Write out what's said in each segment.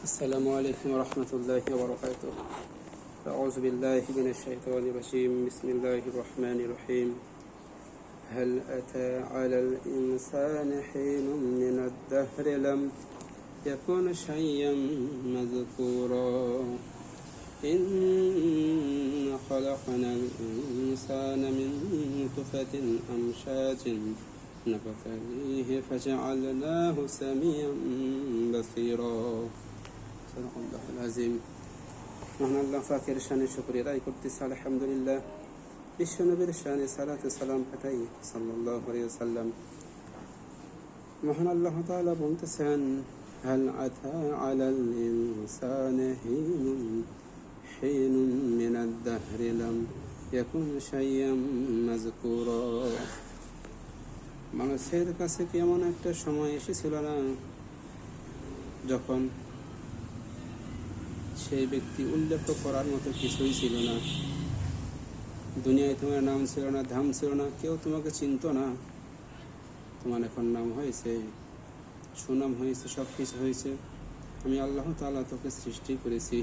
السلام عليكم ورحمة الله وبركاته. أعوذ بالله من الشيطان الرجيم. بسم الله الرحمن الرحيم. هل أتى على الإنسان حين من الدهر لم يكن شيئا مذكورا إنا خلقنا الإنسان من نطفة أمشاج نبتليه فجعلناه سميعا بصيرا صدق الله العظيم. মহান আল্লাহ পাকের শানে শুকরিয়া আদায় করতেছি, আলহামদুলিল্লাহ। বিশ্বনবীর শানে সালাত ও সালাম পাঠাই সাল্লাল্লাহু আলাইহি ওয়াসাল্লাম। মহান আল্লাহ তাআলা বলতেছেন, হাল আতা আলাল ইনসানি হিনুন মিনাদ দাহরি লাম ইয়াকুন শাইয়াম মাযকুরা। মানুষের কাছে কি এমন একটা সময় এসেছিল না যখন সেই ব্যক্তি উল্লেখ করার মতো কিছুই ছিল না। দুনিয়ায় তোমার নাম ছিল না, ধাম ছিল না, কেউ তোমাকে চিনত না। তোমার এখন নাম হয়েছে, সুনাম হয়েছে, সব কিছু হয়েছে। আমি আল্লাহ তাআলা তোকে সৃষ্টি করেছি,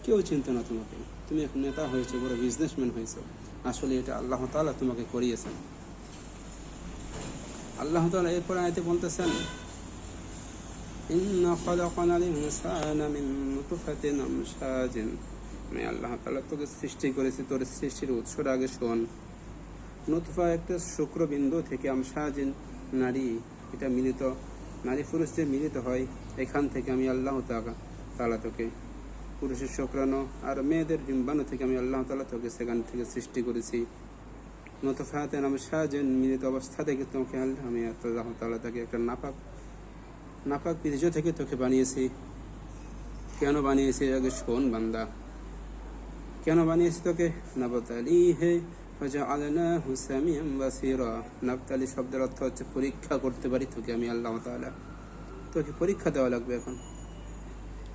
কেউ চিনত না তোমাকে। তুমি এখন নেতা হয়েছে, বড় বিজনেসম্যান হয়েছে। আসলে এটা আল্লাহ তাআলা তোমাকে করিয়েছেন। আল্লাহ তাআলা এরপর আয়াতে বলতেছেন, ইন্না খালাকনাল ইনসানা মিন নুতফাতিন আমশাজিন। আমি আল্লাহ তাআলা তোকে সৃষ্টি করেছি। তোর সৃষ্টির উৎসর আগে শোন। নুতফা একটা শুক্রবিন্দু থেকে, আমশাজিন নারী, এটা মিলিত, নারী পুরুষ যে মিলিত হয়, এখান থেকে আমি আল্লাহ তাআলা তোকে, পুরুষের শুক্রাণু আর মেয়েদের ডিম্বাণু থেকে আমি আল্লাহ তাআলা তোকে সেখান থেকে সৃষ্টি করেছি। নুতফাতিন আমশাজিন, মিলিত অবস্থা থেকে তোকে আমি আল্লাহ তাআলা তাকে একটা নাপাক বীর্য থেকে তোকে বানিয়েছি। কেন বানিয়েছি আগে শোন বান্দা, কেন বানিয়েছি তোকে? নাবতালিহি ফাজআলনাহু সামিআন বাসীরা। নাবতালি শব্দের অর্থ হচ্ছে পরীক্ষা করতে পারি তোকে আমি আল্লাহ তাআলা। তোকে পরীক্ষা দেওয়া লাগবে এখন।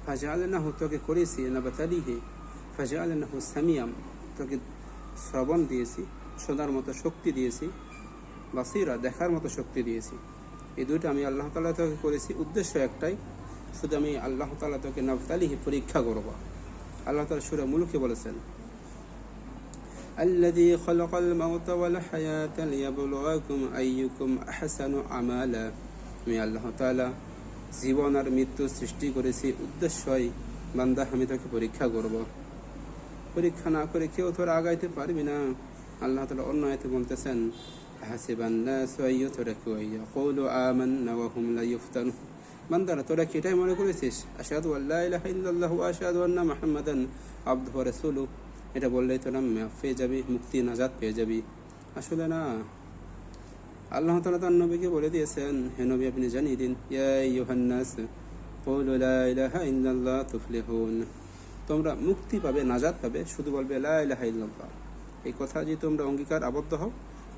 ফাজআলনাহু, তোকে করেছি, নাবতালিহি ফাজআলনাহু সামিআন, তোকে শ্রবণ দিয়েছি, শোনার মতো শক্তি দিয়েছি, বাসীরা, দেখার মতো শক্তি দিয়েছি। এই দুইটা আমি আল্লাহ তাআলা তোকে করেছি। উদ্দেশ্য একটাই, শুধু আমি আল্লাহ তাআলা তোকে নাবতালিহি পরীক্ষা করব। আল্লাহ তাআলা সূরা মুলকে বলেছেন, আল্লাযী খালাকাল মাউতা ওয়াল হায়াতা লিয়াবলুয়াকুম আইয়ুকুম আহসানু আমালা। আমি আল্লাহ তাআলা জীবন আর মৃত্যু সৃষ্টি করেছি উদ্দেশ্যই, বান্দা আমি তোকে পরীক্ষা করব। পরীক্ষা না করে কেউ তোর আগাইতে পারবি না। আল্লাহ তাআলা অন্য আয়াতে বলতেছেন, হাসিবান নাসু আইয়ুতরাকু আইয়াকুলু আমান্না ওয়া হুম লা ইফতানুন। বান্দারা, তোরা কি এটাই মনে করেছিস আশহাদু আল্লা ইলাহা ইল্লাল্লাহু ওয়া আশহাদু আন্না মুহাম্মাদান আবদুহু ওয়া রাসূলুহু, এটা বললেই তোরা মাফ পেয়ে যাবি, মুক্তি নাজাত পেয়ে যাবি? আসলে না। আল্লাহ তাআলা তার নবীকে বলে দিয়েছেন, হে নবী আপনি জানিয়ে দিন, ইয়া আইয়ুহান নাস কুলু লা ইলাহা ইল্লাল্লাহ তুফলিহুন। তোমরা মুক্তি পাবে, নাজাত পাবে, শুধু বলবে লা ইলাহা ইল্লাল্লাহ। এই কথা যদি তোমরা অঙ্গীকার আবদ্ধ হও,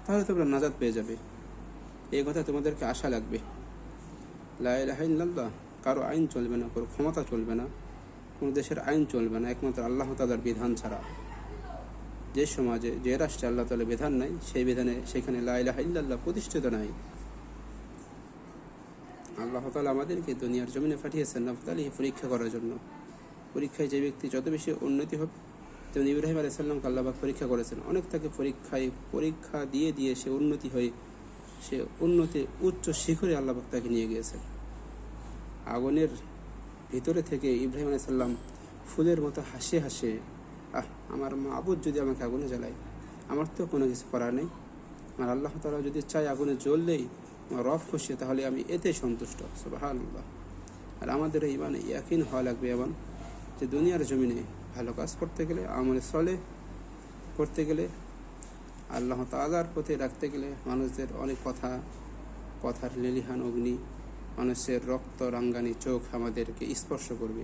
তাহলে তোমরা নাজাত পেয়ে যাবে। এই কথা তোমাদেরকে আশা লাগবে। লা ইলাহা ইল্লাল্লাহ, কারো আইন চলবে না, কারো ক্ষমতা চলবে না, কোনো দেশের আইন চলবে না, একমাত্র আল্লাহ তাআলার বিধান ছাড়া। যে সমাজে, যে রাষ্ট্রে আল্লাহ তাআলার বিধান নাই, সেই বিধানে সেখানে লা ইলাহা ইল্লাল্লাহ প্রতিষ্ঠিত নাই। আল্লাহ তাআলা আমাদেরকে দুনিয়ার জমিনে পাঠিয়েছেন নাবতালিহি পরীক্ষা করার জন্য। পরীক্ষায় যে ব্যক্তি যত বেশি উন্নতি হবে, যেমন ইব্রাহিম আলাইহিস সালামকে আল্লাহ পাক পরীক্ষা করেছেন, অনেক তাকে পরীক্ষা দিয়ে সে উন্নতি হয়ে, সে উন্নতির উচ্চ শিখরে আল্লাহ পাক তাকে নিয়ে গিয়েছেন। আগুনের ভিতরে থেকে ইব্রাহিম আলাইহিস সালাম ফুলের মতো হাসে হাসে, আমার মাবুদ যদি আমাকে আগুনে জ্বালায়, আমার তো কোনো কিছু করার নেই। আর আল্লাহ তাআলা যদি চাই আগুনে জ্বললেই আমার রব খুশি, তাহলে আমি এতে সন্তুষ্ট। সুবহানাল্লাহ। আর আমাদের ইমানে ইয়াকিন হওয়া লাগবে এমন যে দুনিয়ার জমিনে ভালো কাজ করতে গেলে, আমলে সলে করতে গেলে, আল্লাহ তাআলার প্রতি রাখতে গেলে, মানুষদের অনেক কথার লেলিহান অগ্নি, মানুষের রক্ত রাঙ্গানি চোখ আমাদেরকে স্পর্শ করবে,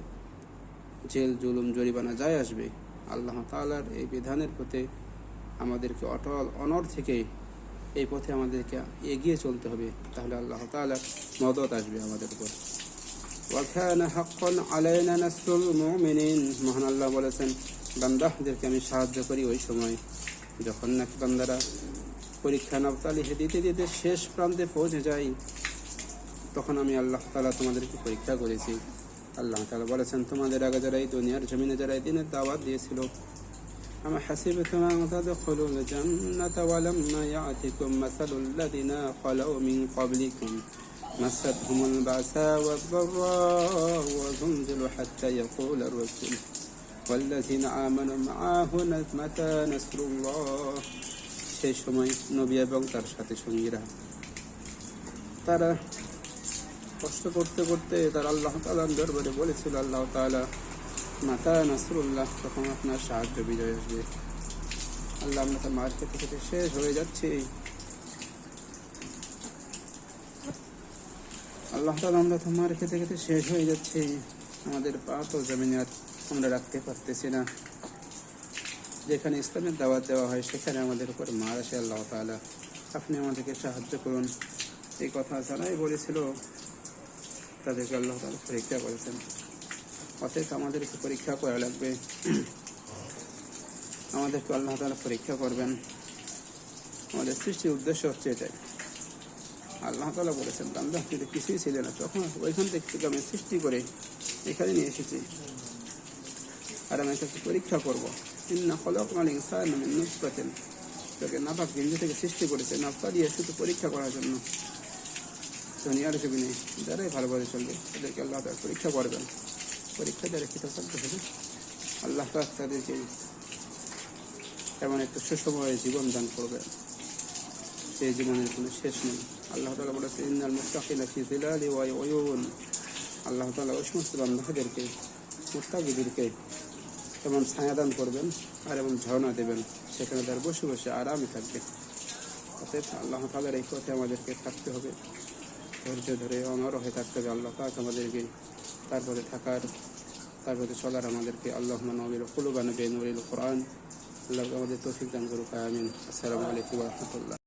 জেল জুলুম জরিমানা যায় আসবে। আল্লাহ তাআলার এই বিধানের প্রতি আমাদেরকে অটল অনড় থেকে এই পথে আমাদেরকে এগিয়ে চলতে হবে, তাহলে আল্লাহ তাআলার মদদ আসবে আমাদের উপর। ওয়া কানা হাক্কান আলাইনা নাসরুল মুমিনিন। মহান আল্লাহ বলেছেন, বান্দাদেরকে আমি সাহায্য করি ওই সময় যখন নাকি বান্দারা পরীক্ষা নাবতালিহি দিতে দিতে শেষ প্রান্তে পৌঁছে যায়, তখন আমি আল্লাহ তাআলা তোমাদেরকে পরীক্ষা করেছি। আল্লাহ তাআলা বলেছেন, তোমাদের আগে যারা এই দুনিয়ার জমিনে যারা এই দিনের দাওয়াত দিয়েছিল, أم حسبتم أن تدخلوا الجنة ولما يأتكم مثل الذين خلوا من قبلكم مستهم البأساء والضراء وزلزلوا حتى يقول الرسول والذين آمنوا معه متى نصر الله। সেই সময় নবী এবং তার সাথে সঙ্গীরা তারা কষ্ট করতে করতে তারা আল্লাহ তাআলার দরবারে বলেছিল, আল্লাহ তাআলা মাতা নাসরুল্লাহ, তখন আপনার সাহায্য বিজয় আসবে। আল্লাহ, আমরা তো মার খেতে খেতে শেষ হয়ে যাচ্ছি। আল্লাহ তাআলা, আমরা তো মার খেতে খেতে শেষ হয়ে যাচ্ছি। আমাদের পা তো জমিনে আর আমরা রাখতে পারতেছি না। যেখানে ইসলামের দাওয়াত দেওয়া হয় সেখানে আমাদের উপর মার আসে। আল্লাহ তাআলা, আপনি আমাদেরকে সাহায্য করুন। এই কথা যারাই বলেছিল তাদেরকে আল্লাহ তাআলা পরীক্ষা করেছেন। অতএব আমাদেরকে পরীক্ষা করা লাগবে। আমাদেরকে আল্লাহ তাআলা পরীক্ষা করবেন। আমাদের সৃষ্টির উদ্দেশ্য হচ্ছে এটাই। আল্লাহ তাআলা বলেছেন, বান্দা কিন্তু কিছুই ছিল না, তখন ওইখান থেকে আমি সৃষ্টি করে এখানে নিয়ে এসেছি, আর আমি তাকে পরীক্ষা করবো। ইন্না খলাকনাল ইনসানা মিন নুতফাতিন, তাকে নাপাক বিন্দু থেকে সৃষ্টি করেছে নাফা দিয়ে শুধু পরীক্ষা করার জন্য। দুনিয়ার জমিনে যারাই ভালোভাবে চলবে তাদেরকে আল্লাহ তাআলা পরীক্ষা করবেন। পরীক্ষা দ্বারা কি থাকতে হবে, আল্লাহ তাআলা তাদেরকে এমন একটা সুসময় জীবন দান করবেন, সেই জীবনের কোনো শেষ নেই। আল্লাহ তাআলা বলেছেন, ইন্নাল মুত্তাকিনা ফি যিলালি ওয়া উয়ুন। আল্লাহ তাআলা ওই সমস্ত বান্দাদেরকে, মুত্তাকিদেরকে এমন ছায়া দান করবেন আর এমন ঝর্ণা দেবেন, সেখানে তার বসে বসে আরামে থাকবে। অতএব আল্লাহ তাআলার এই পথে আমাদেরকে থাকতে হবে, ধৈর্য ধরে অনড় হয়ে থাকতে হবে। আল্লাহ পাক আমাদেরকে তারপরে থাকার, তারপরে চলার আমাদেরকে আল্লাহুম্মা নওবির কুলুবানা বিনূরিল কুরআন। আল্লাহ আমাদের তৌফিক দান করুক, আমিন। আসসালামু আলাইকুম ওয়া রাহমাতুল্লাহ।